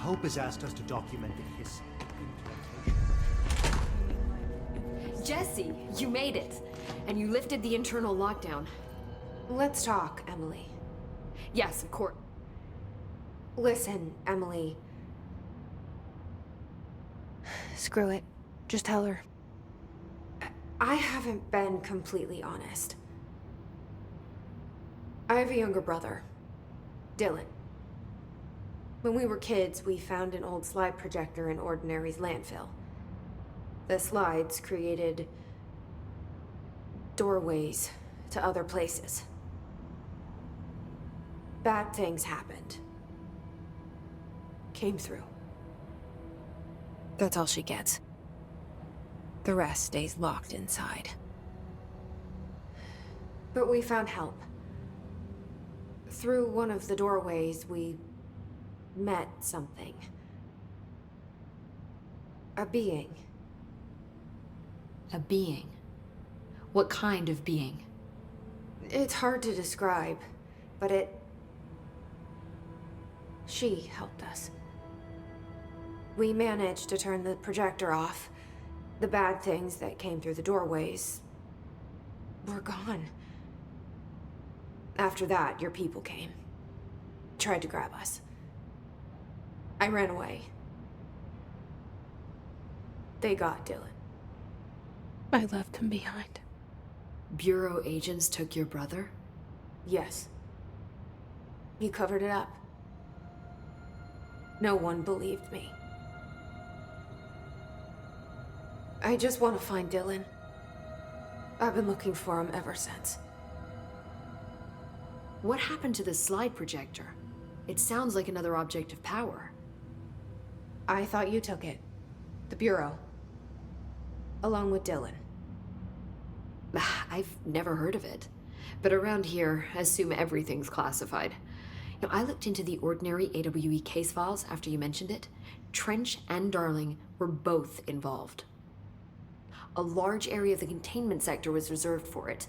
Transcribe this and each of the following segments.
Hope has asked us to document the hiss implementation. Jesse, you made it. And you lifted the internal lockdown. Let's talk, Emily. Yes, of course. Listen, Emily. Screw it. Just tell her. I haven't been completely honest. I have a younger brother, Dylan. When we were kids, we found an old slide projector in Ordinary's landfill. The slides created doorways to other places. Bad things happened. Came through. That's all she gets. The rest stays locked inside. But we found help. Through one of the doorways, we met something. A being. A being? What kind of being? It's hard to describe, but she helped us. We managed to turn the projector off. The bad things that came through the doorways were gone. After that, your people came. Tried to grab us. I ran away. They got Dylan. I left him behind. Bureau agents took your brother? Yes. He covered it up. No one believed me. I just want to find Dylan. I've been looking for him ever since. What happened to the slide projector? It sounds like another object of power. I thought you took it. The Bureau. Along with Dylan. I've never heard of it. But around here, I assume everything's classified. You know, I looked into the Ordinary AWE case files after you mentioned it. Trench and Darling were both involved. A large area of the containment sector was reserved for it.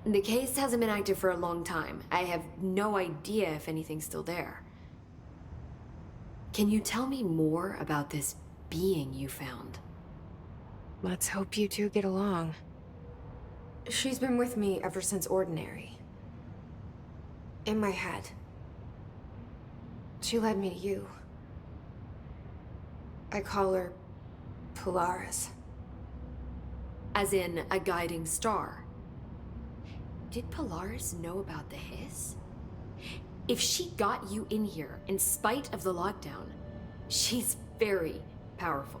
The case hasn't been active for a long time. I have no idea if anything's still there. Can you tell me more about this being you found? Let's hope you two get along. She's been with me ever since Ordinary. In my head. She led me to you. I call her Polaris. As in a guiding star. Did Polaris know about the hiss? If she got you in here in spite of the lockdown, she's very powerful.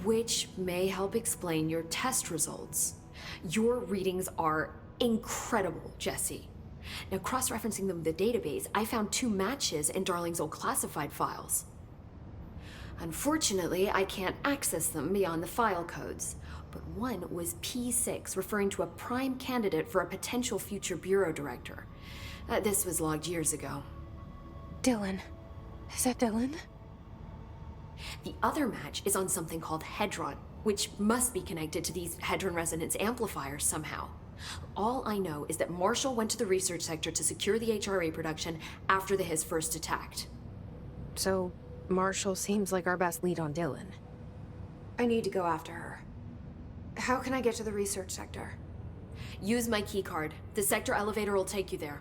Which may help explain your test results. Your readings are incredible, Jesse. Now, cross-referencing them with the database, I found 2 matches in Darling's old classified files. Unfortunately, I can't access them beyond the file codes, but one was P6, referring to a prime candidate for a potential future bureau director. This was logged years ago. Dylan. Is that Dylan? The other match is on something called Hedron, which must be connected to these Hedron resonance amplifiers somehow. All I know is that Marshall went to the research sector to secure the HRA production after the hiss first attacked. So, Marshall seems like our best lead on Dylan. I need to go after her. How can I get to the research sector? Use my keycard. The sector elevator will take you there.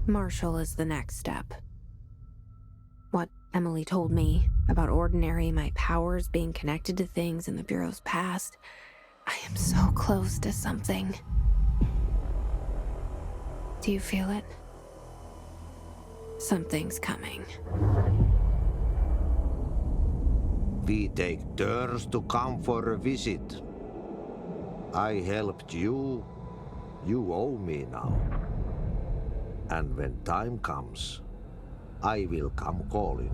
Marshall is the next step. What Emily told me about Ordinary, my powers being connected to things in the Bureau's past, I am so close to something. Do you feel it? Something's coming. We take turns to come for a visit. I helped you. You owe me now. And when time comes, I will come calling.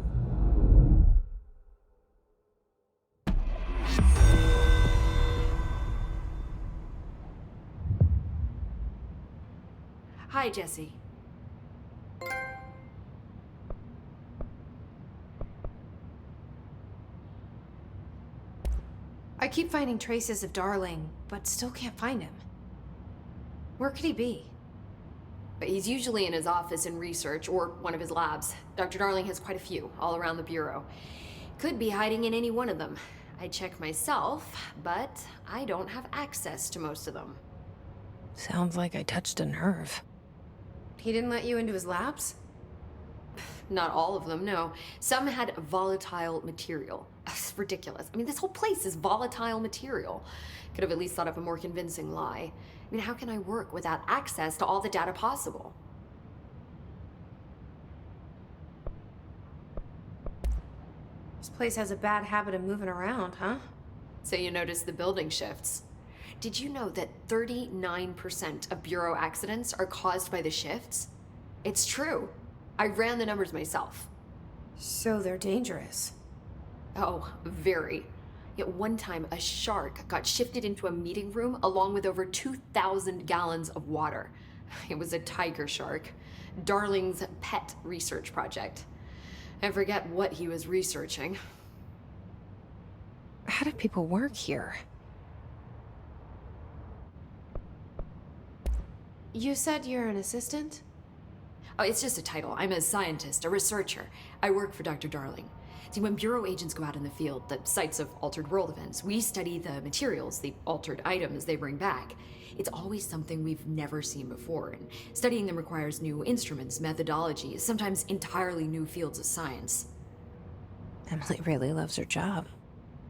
Hi, Jesse. I keep finding traces of Darling, but still can't find him. Where could he be? But he's usually in his office in research or one of his labs. Dr. Darling has quite a few all around the Bureau. Could be hiding in any one of them. I check myself, but I don't have access to most of them. Sounds like I touched a nerve. He didn't let you into his labs? Not all of them, no. Some had volatile material. It's ridiculous. I mean, this whole place is volatile material. Could have at least thought of a more convincing lie. I mean, how can I work without access to all the data possible? This place has a bad habit of moving around, huh? So you notice the building shifts. Did you know that 39% of Bureau accidents are caused by the shifts? It's true. I ran the numbers myself. So they're dangerous. Oh, very. Yet one time, a shark got shifted into a meeting room along with over 2,000 gallons of water. It was a tiger shark. Darling's pet research project. I forget what he was researching. How do people work here? You said you're an assistant? Oh, it's just a title. I'm a scientist, a researcher. I work for Dr. Darling. See, when Bureau agents go out in the field, the sites of altered world events, we study the materials, the altered items they bring back. It's always something we've never seen before, and studying them requires new instruments, methodologies, sometimes entirely new fields of science. Emily really loves her job.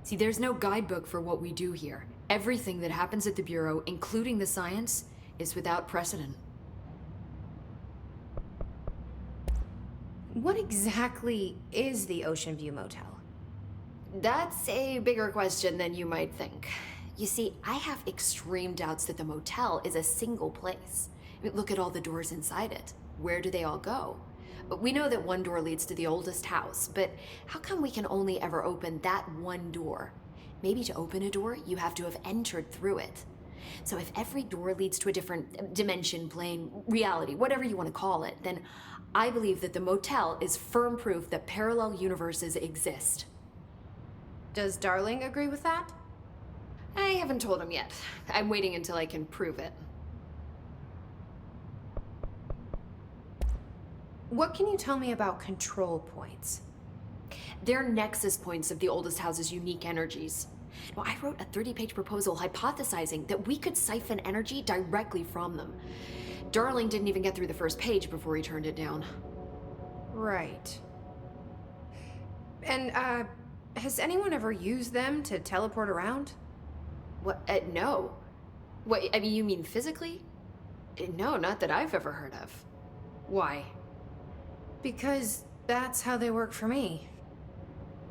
See, there's no guidebook for what we do here. Everything that happens at the Bureau, including the science, is without precedent. What exactly is the Ocean View Motel? That's a bigger question than you might think. You see, I have extreme doubts that the motel is a single place. I mean, look at all the doors inside it. Where do they all go? We know that one door leads to the oldest house, but how come we can only ever open that one door? Maybe to open a door, you have to have entered through it. So if every door leads to a different dimension, plane, reality, whatever you want to call it, then I believe that the motel is firm proof that parallel universes exist. Does Darling agree with that? I haven't told him yet. I'm waiting until I can prove it. What can you tell me about control points? They're nexus points of the oldest house's unique energies. Now, I wrote a 30-page proposal hypothesizing that we could siphon energy directly from them. Darling didn't even get through the first page before he turned it down. Right. And, has anyone ever used them to teleport around? What? No. What, I mean, you mean physically? No, not that I've ever heard of. Why? Because that's how they work for me.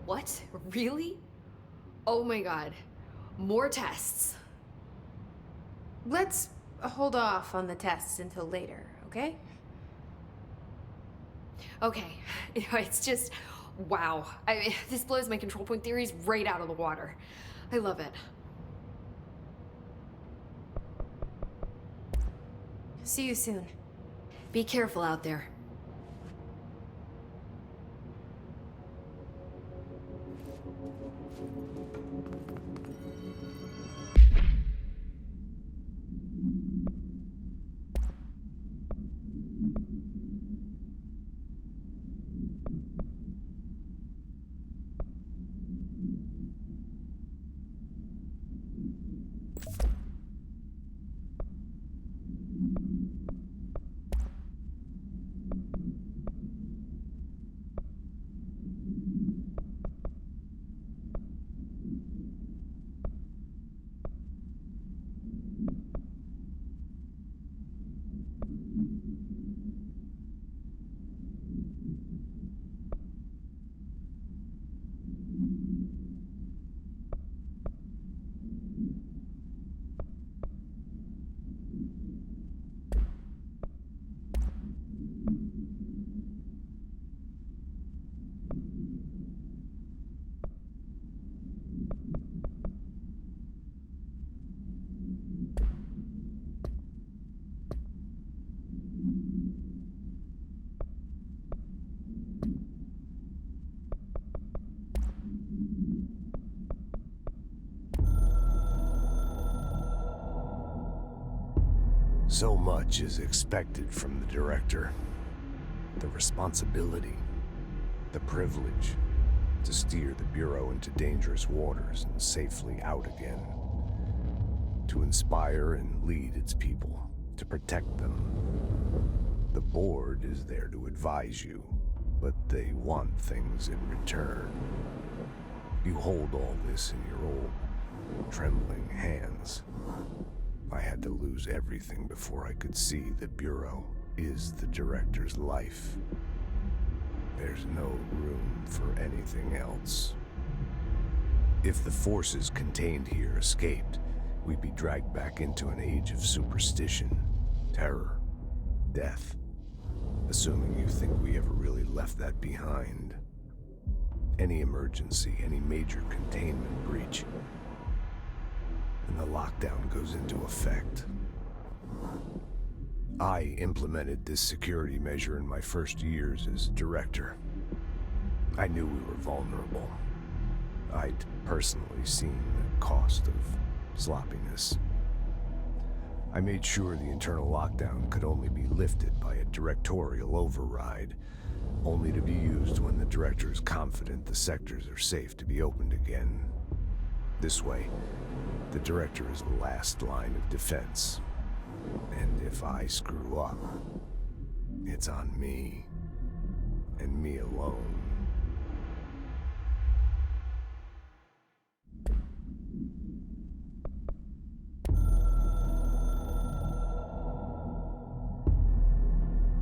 What? Really? Oh my god. More tests. Let's hold off on the tests until later, okay? Okay. It's just, wow. This blows my control point theories right out of the water. I love it. See you soon. Be careful out there. So much is expected from the director. The responsibility, the privilege to steer the Bureau into dangerous waters and safely out again. To inspire and lead its people, to protect them. The board is there to advise you, but they want things in return. You hold all this in your old, trembling hands. I had to lose everything before I could see the Bureau is the director's life. There's no room for anything else. If the forces contained here escaped, we'd be dragged back into an age of superstition, terror, death. Assuming you think we ever really left that behind. Any emergency, any major containment breach, and the lockdown goes into effect. I implemented this security measure in my first years as director. I knew we were vulnerable. I'd personally seen the cost of sloppiness. I made sure the internal lockdown could only be lifted by a directorial override, only to be used when the director is confident the sectors are safe to be opened again. This way, the director is the last line of defense. And if I screw up, it's on me, and me alone.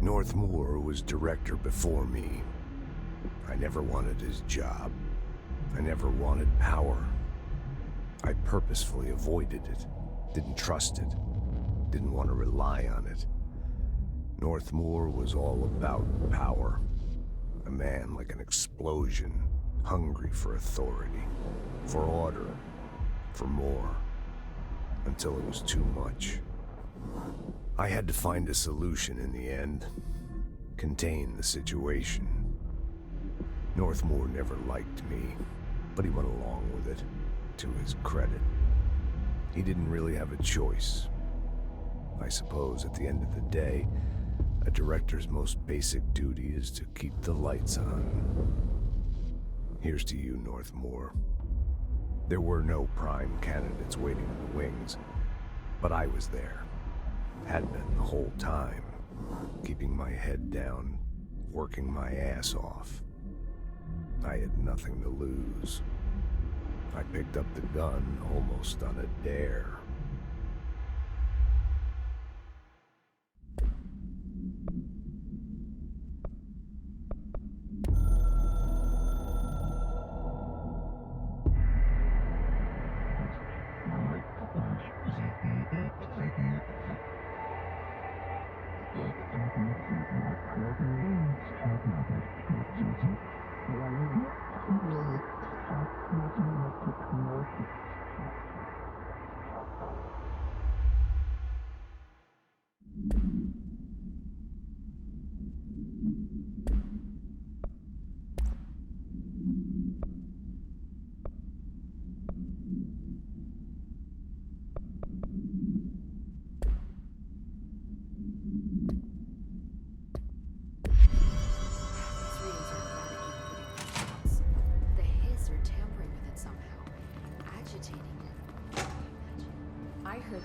Northmoor was director before me. I never wanted his job. I never wanted power. I purposefully avoided it, didn't trust it, didn't want to rely on it. Northmoor was all about power. A man like an explosion, hungry for authority, for order, for more, until it was too much. I had to find a solution in the end, contain the situation. Northmoor never liked me, but he went along with it, to his credit. He didn't really have a choice. I suppose at the end of the day, a director's most basic duty is to keep the lights on. Here's to you, Northmoor. There were no prime candidates waiting in the wings, but I was there. Had been the whole time, keeping my head down, working my ass off. I had nothing to lose. I picked up the gun almost on a dare.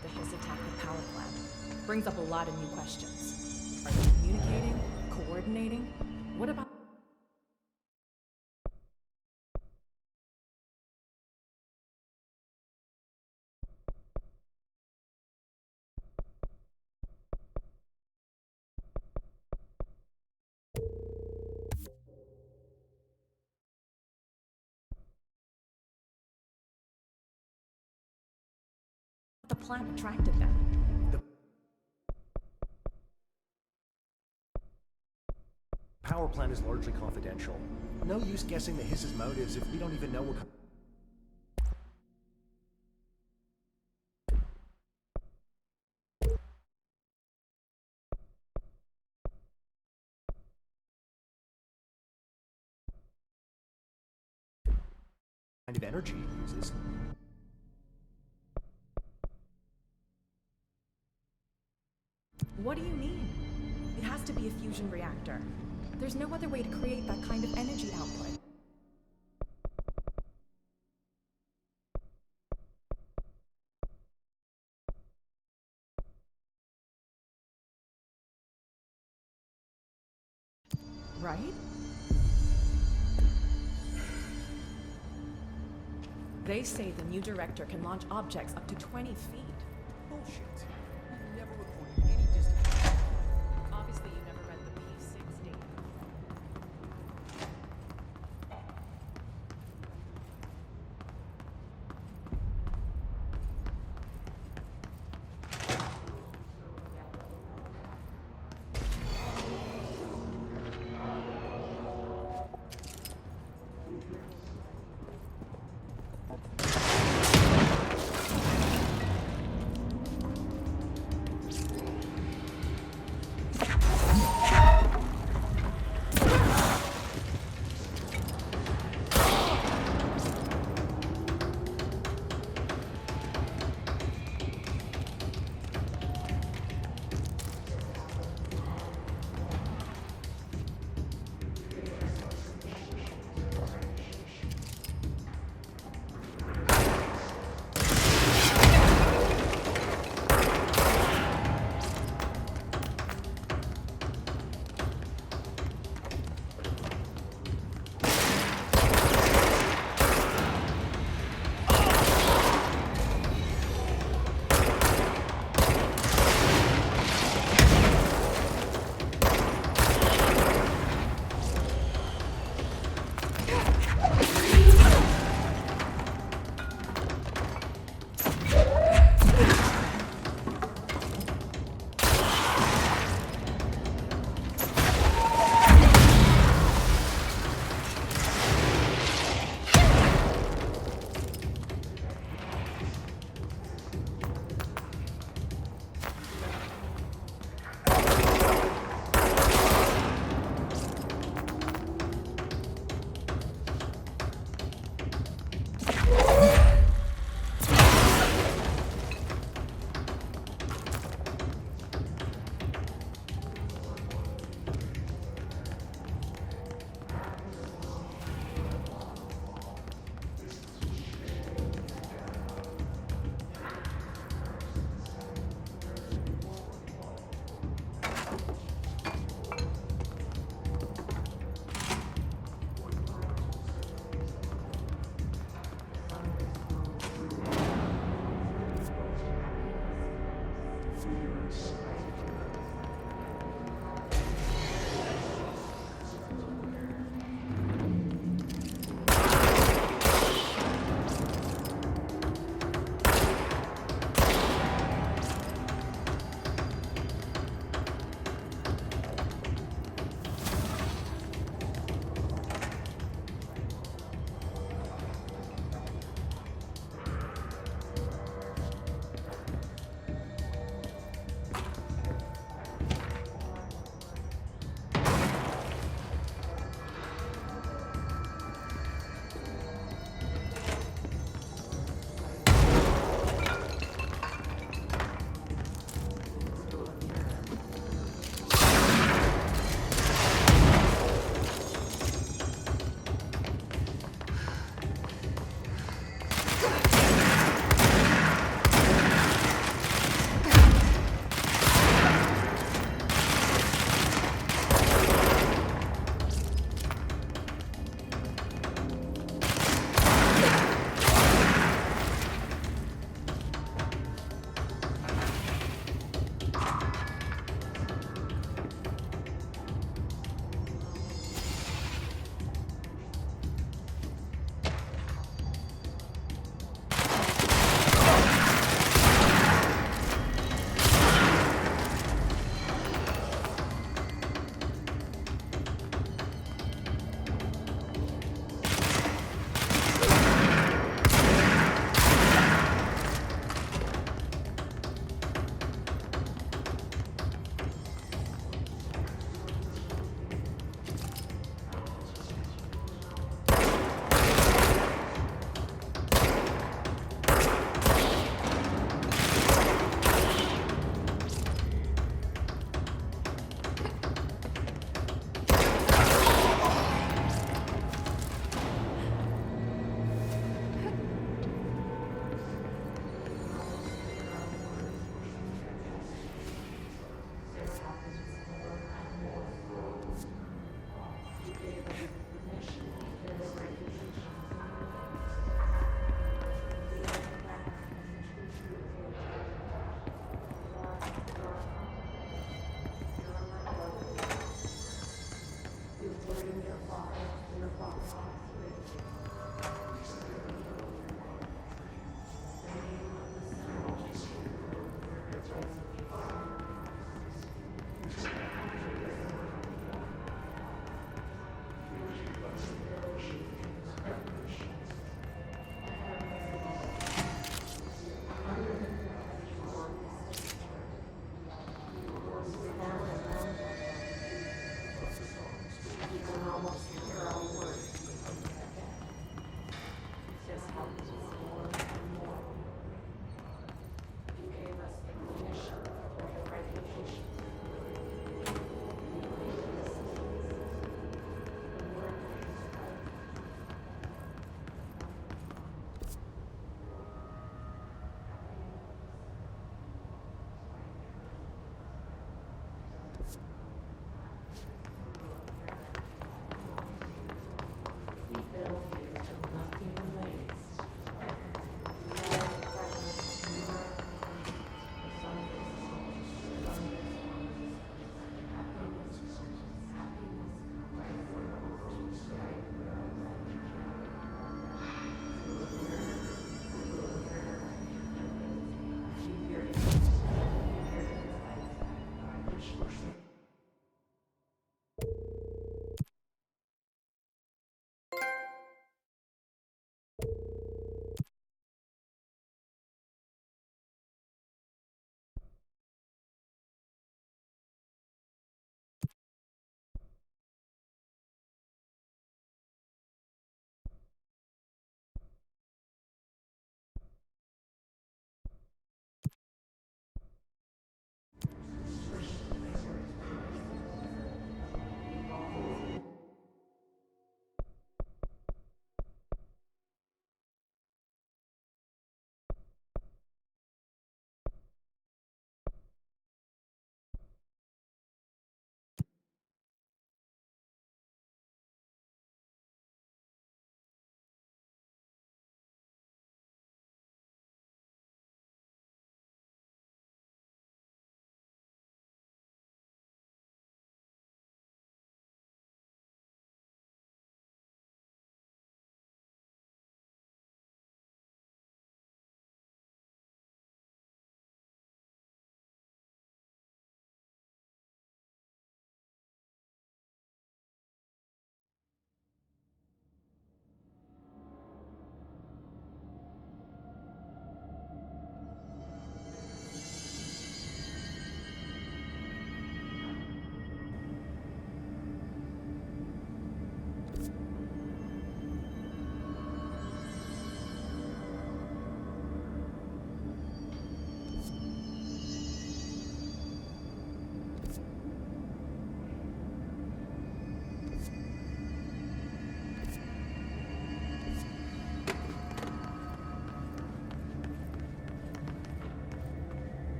The hiss attacked the power plant. Brings up a lot of new questions. Are they communicating? Coordinating? What about the plant attracted them? The power plant is largely confidential. No use guessing the hiss's motives if we don't even know what kind of energy it uses. What do you mean? It has to be a fusion reactor. There's no other way to create that kind of energy output. Right? They say the new director can launch objects up to 20 feet. Bullshit. You never recorded any distance. Obviously, you never read the P6 data.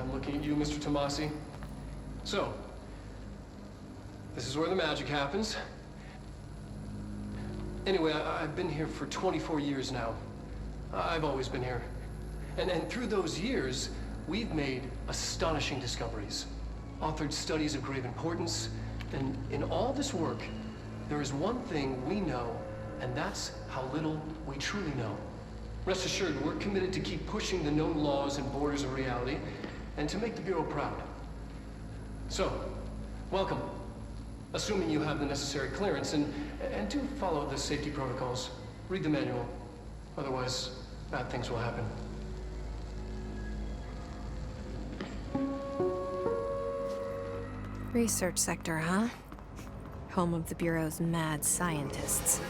I'm looking at you, Mr. Tomasi. So, this is where the magic happens. Anyway, I've been here for 24 years now. I've always been here. And through those years, we've made astonishing discoveries, authored studies of grave importance, and in all this work, there is one thing we know, and that's how little we truly know. Rest assured, we're committed to keep pushing the known laws and borders of reality, and to make the Bureau proud. So, welcome. Assuming you have the necessary clearance, and do follow the safety protocols. Read the manual. Otherwise, bad things will happen. Research sector, huh? Home of the Bureau's mad scientists.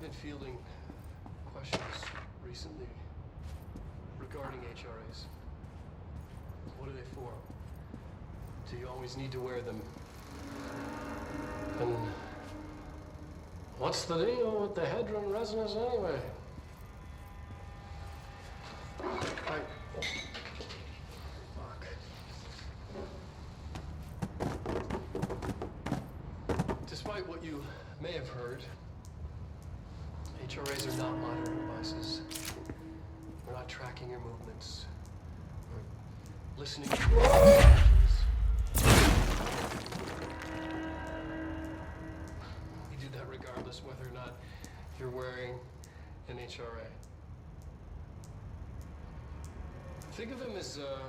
been fielding questions recently regarding HRAs. What are they for? Do you always need to wear them? And what's the deal with the headroom resonance anyway? Despite what you may have heard, HRAs are not monitoring devices. We're not tracking your movements. We're listening to your actions. We do that regardless whether or not you're wearing an HRA. Think of them as a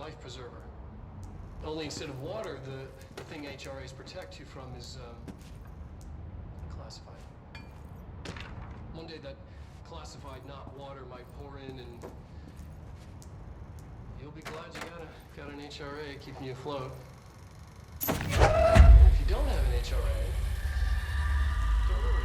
life preserver. Only instead of water, the thing HRAs protect you from is classified. One day that classified, not water, might pour in, and you'll be glad you got an HRA keeping you afloat. And if you don't have an HRA, don't worry.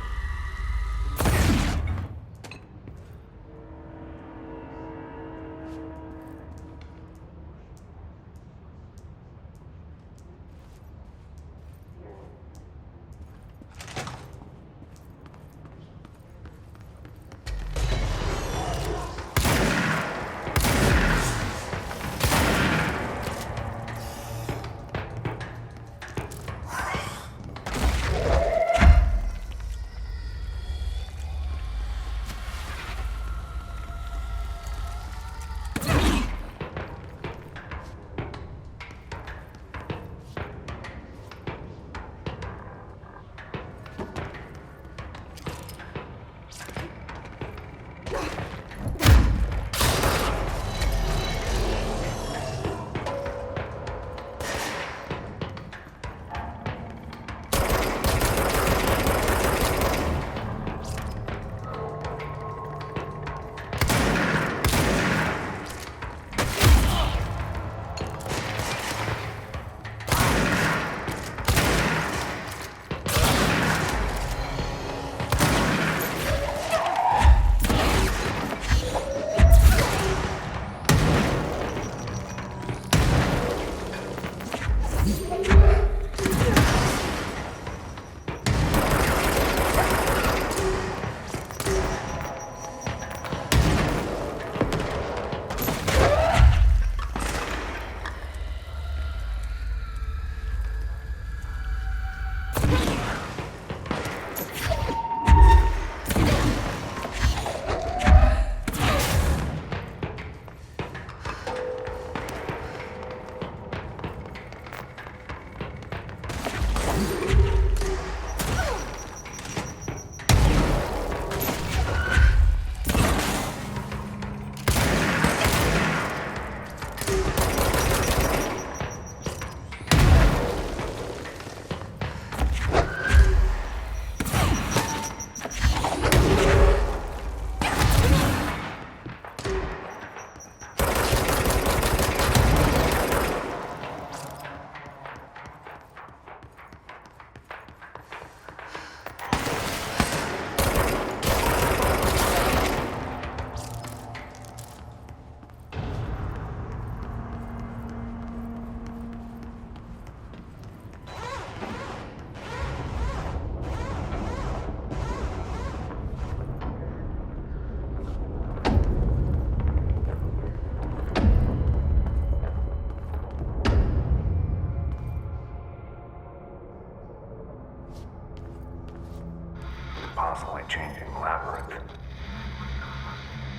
Constantly changing labyrinth.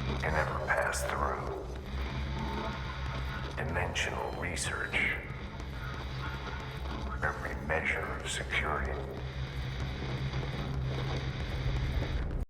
You can never pass through. Dimensional research. Every measure of security.